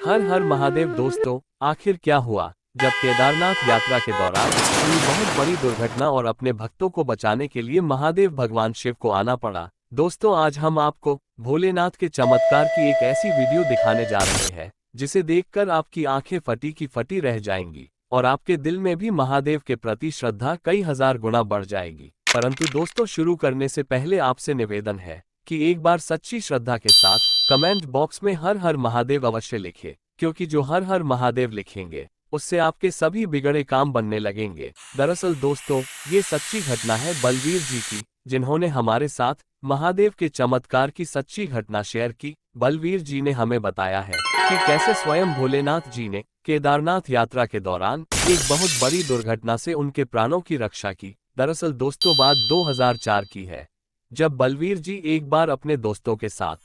हर हर महादेव दोस्तों, आखिर क्या हुआ जब केदारनाथ यात्रा के दौरान हुई बहुत बड़ी दुर्घटना और अपने भक्तों को बचाने के लिए महादेव भगवान शिव को आना पड़ा। दोस्तों, आज हम आपको भोलेनाथ के चमत्कार की एक ऐसी वीडियो दिखाने जा रहे हैं जिसे देखकर आपकी आंखें फटी की फटी रह जाएंगी और आपके दिल में भी महादेव के प्रति श्रद्धा कई हजार गुना बढ़ जाएगी। परंतु दोस्तों, शुरू करने से पहले आपसे निवेदन है कि एक बार सच्ची श्रद्धा के साथ कमेंट बॉक्स में हर हर महादेव अवश्य लिखें, क्योंकि जो हर हर महादेव लिखेंगे उससे आपके सभी बिगड़े काम बनने लगेंगे। दरअसल दोस्तों, ये सच्ची घटना है बलवीर जी की, जिन्होंने हमारे साथ महादेव के चमत्कार की सच्ची घटना शेयर की। बलवीर जी ने हमें बताया है कि कैसे स्वयं भोलेनाथ जी ने केदारनाथ यात्रा के दौरान एक बहुत बड़ी दुर्घटना से उनके प्राणों की रक्षा की। दरअसल दोस्तों, बात 2004 की है, जब बलवीर जी एक बार अपने दोस्तों के साथ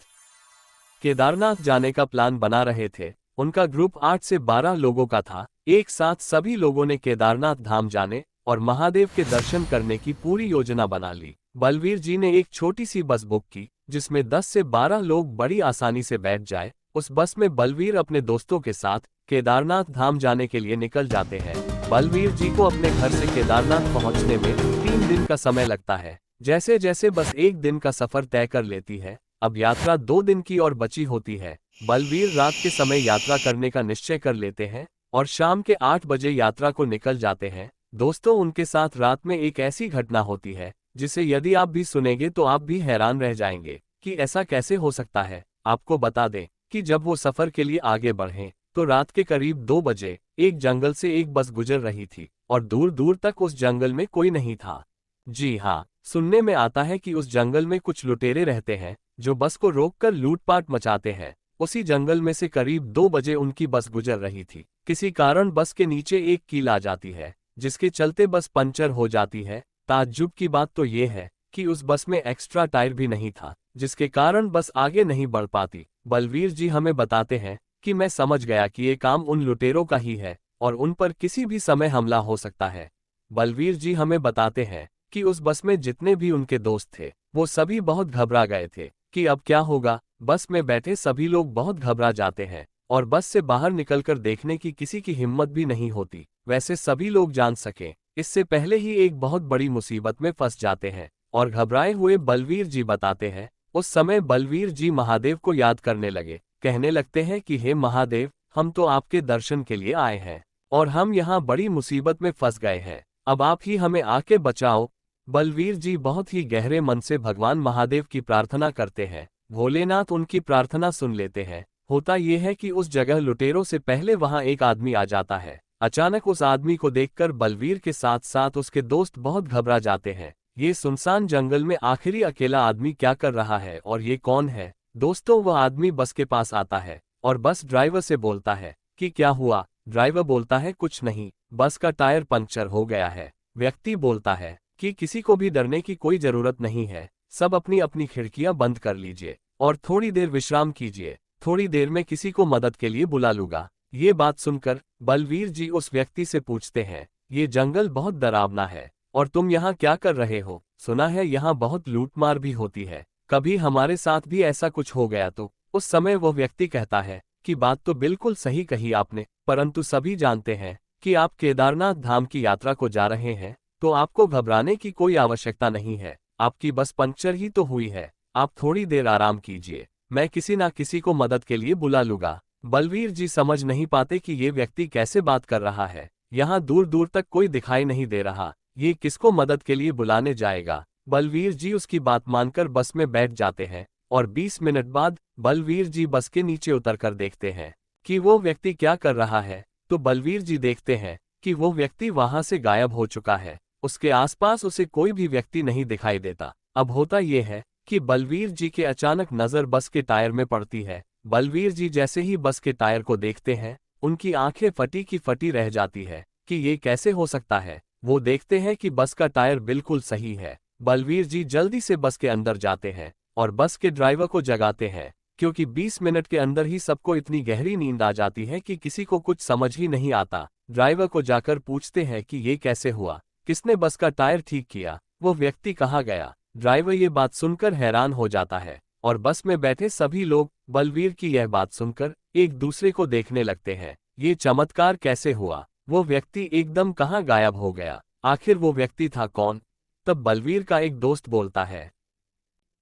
केदारनाथ जाने का प्लान बना रहे थे। उनका ग्रुप 8 से 12 लोगों का था। एक साथ सभी लोगों ने केदारनाथ धाम जाने और महादेव के दर्शन करने की पूरी योजना बना ली। बलवीर जी ने एक छोटी सी बस बुक की जिसमें 10 से 12 लोग बड़ी आसानी से बैठ जाए। उस बस में बलवीर अपने दोस्तों के साथ केदारनाथ धाम जाने के लिए निकल जाते हैं। बलवीर जी को अपने घर से केदारनाथ पहुंचने में 3 दिन का समय लगता है। जैसे जैसे बस एक दिन का सफर तय कर लेती है, अब यात्रा 2 दिन की और बची होती है। बलवीर रात के समय यात्रा करने का निश्चय कर लेते हैं और शाम के 8 बजे यात्रा को निकल जाते हैं। दोस्तों, उनके साथ रात में एक ऐसी घटना होती है जिसे यदि आप भी सुनेंगे तो आप भी हैरान रह जाएंगे कि ऐसा कैसे हो सकता है। आपको बता दें कि जब वो सफर के लिए आगे बढ़े तो रात के करीब 2 बजे एक जंगल से एक बस गुजर रही थी और दूर दूर तक उस जंगल में कोई नहीं था। जी हाँ, सुनने में आता है कि उस जंगल में कुछ लुटेरे रहते हैं जो बस को रोककर लूटपाट मचाते हैं। उसी जंगल में से करीब 2 बजे उनकी बस गुजर रही थी। किसी कारण बस के नीचे एक कील आ जाती है जिसके चलते बस पंचर हो जाती है। ताज्जुब की बात तो ये है कि उस बस में एक्स्ट्रा टायर भी नहीं था, जिसके कारण बस आगे नहीं बढ़ पाती। बलवीर जी हमें बताते हैं कि मैं समझ गया कि ये काम उन लुटेरों का ही है और उन पर किसी भी समय हमला हो सकता है। बलवीर जी हमें बताते हैं कि उस बस में जितने भी उनके दोस्त थे वो सभी बहुत घबरा गए थे कि अब क्या होगा। बस में बैठे सभी लोग बहुत घबरा जाते हैं और बस से बाहर निकलकर देखने की किसी की हिम्मत भी नहीं होती। वैसे सभी लोग जान सकें इससे पहले ही एक बहुत बड़ी मुसीबत में फंस जाते हैं और घबराए हुए बलवीर जी बताते हैं, उस समय बलवीर जी महादेव को याद करने लगे। कहने लगते हैं कि हे महादेव, हम तो आपके दर्शन के लिए आए हैं और हम यहाँ बड़ी मुसीबत में फंस गए हैं, अब आप ही हमें आके बचाओ। बलवीर जी बहुत ही गहरे मन से भगवान महादेव की प्रार्थना करते हैं। भोलेनाथ उनकी प्रार्थना सुन लेते हैं। होता यह है कि उस जगह लुटेरों से पहले वहां एक आदमी आ जाता है। अचानक उस आदमी को देखकर बलवीर के साथ साथ उसके दोस्त बहुत घबरा जाते हैं। ये सुनसान जंगल में आखिरी अकेला आदमी क्या कर रहा है और ये कौन है? दोस्तों, वह आदमी बस के पास आता है और बस ड्राइवर से बोलता है कि क्या हुआ? ड्राइवर बोलता है, कुछ नहीं, बस का टायर पंक्चर हो गया है। व्यक्ति बोलता है कि किसी को भी डरने की कोई जरूरत नहीं है, सब अपनी अपनी खिड़कियां बंद कर लीजिए और थोड़ी देर विश्राम कीजिए, थोड़ी देर में किसी को मदद के लिए बुला लूंगा। ये बात सुनकर बलवीर जी उस व्यक्ति से पूछते हैं, ये जंगल बहुत डरावना है और तुम यहाँ क्या कर रहे हो? सुना है यहाँ बहुत लूटमार भी होती है, कभी हमारे साथ भी ऐसा कुछ हो गया तो? उस समय वो व्यक्ति कहता है कि बात तो बिल्कुल सही कही आपने, परंतु सभी जानते हैं कि आप केदारनाथ धाम की यात्रा को जा रहे हैं, तो आपको घबराने की कोई आवश्यकता नहीं है। आपकी बस पंक्चर ही तो हुई है, आप थोड़ी देर आराम कीजिए, मैं किसी ना किसी को मदद के लिए बुला लूंगा। बलवीर जी समझ नहीं पाते कि ये व्यक्ति कैसे बात कर रहा है। यहाँ दूर दूर तक कोई दिखाई नहीं दे रहा, ये किसको मदद के लिए बुलाने जाएगा? बलवीर जी उसकी बात मानकर बस में बैठ जाते हैं और 20 मिनट बाद बलवीर जी बस के नीचे उतरकर देखते हैं कि वो व्यक्ति क्या कर रहा है। तो बलवीर जी देखते हैं कि वो व्यक्ति वहां से गायब हो चुका है। उसके आसपास उसे कोई भी व्यक्ति नहीं दिखाई देता। अब होता यह है कि बलवीर जी के अचानक नजर बस के टायर में पड़ती है। बलवीर जी जैसे ही बस के टायर को देखते हैं, उनकी आंखें फटी की फटी रह जाती है कि ये कैसे हो सकता है। वो देखते हैं कि बस का टायर बिल्कुल सही है। बलवीर जी जल्दी से बस के अंदर जाते हैं और बस के ड्राइवर को जगाते हैं, क्योंकि 20 मिनट के अंदर ही सबको इतनी गहरी नींद आ जाती है कि किसी को कुछ समझ ही नहीं आता। ड्राइवर को जाकर पूछते हैं कि ये कैसे हुआ, किसने बस का टायर ठीक किया, वो व्यक्ति कहाँ गया? ड्राइवर ये बात सुनकर हैरान हो जाता है और बस में बैठे सभी लोग बलवीर की यह बात सुनकर एक दूसरे को देखने लगते हैं। ये चमत्कार कैसे हुआ? वो व्यक्ति एकदम कहाँ गायब हो गया? आखिर वो व्यक्ति था कौन? तब बलवीर का एक दोस्त बोलता है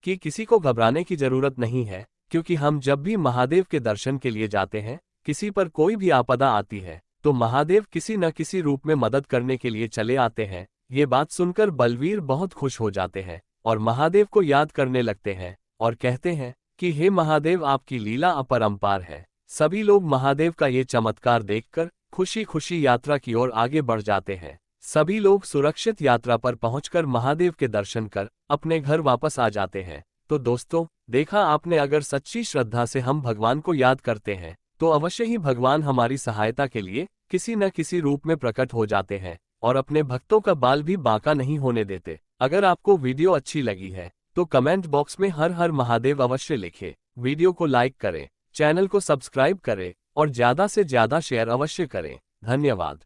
कि किसी को घबराने की जरूरत नहीं है, क्योंकि हम जब भी महादेव के दर्शन के लिए जाते हैं, किसी पर कोई भी आपदा आती है तो महादेव किसी न किसी रूप में मदद करने के लिए चले आते हैं। ये बात सुनकर बलवीर बहुत खुश हो जाते हैं और महादेव को याद करने लगते हैं और कहते हैं कि हे महादेव, आपकी लीला अपरंपार है। सभी लोग महादेव का ये चमत्कार देखकर खुशी खुशी यात्रा की ओर आगे बढ़ जाते हैं। सभी लोग सुरक्षित यात्रा पर पहुंचकर महादेव के दर्शन कर अपने घर वापस आ जाते हैं। तो दोस्तों, देखा आपने, अगर सच्ची श्रद्धा से हम भगवान को याद करते हैं तो अवश्य ही भगवान हमारी सहायता के लिए किसी न किसी रूप में प्रकट हो जाते हैं और अपने भक्तों का बाल भी बांका नहीं होने देते। अगर आपको वीडियो अच्छी लगी है तो कमेंट बॉक्स में हर हर महादेव अवश्य लिखें। वीडियो को लाइक करें, चैनल को सब्सक्राइब करें और ज्यादा से ज्यादा शेयर अवश्य करें। धन्यवाद।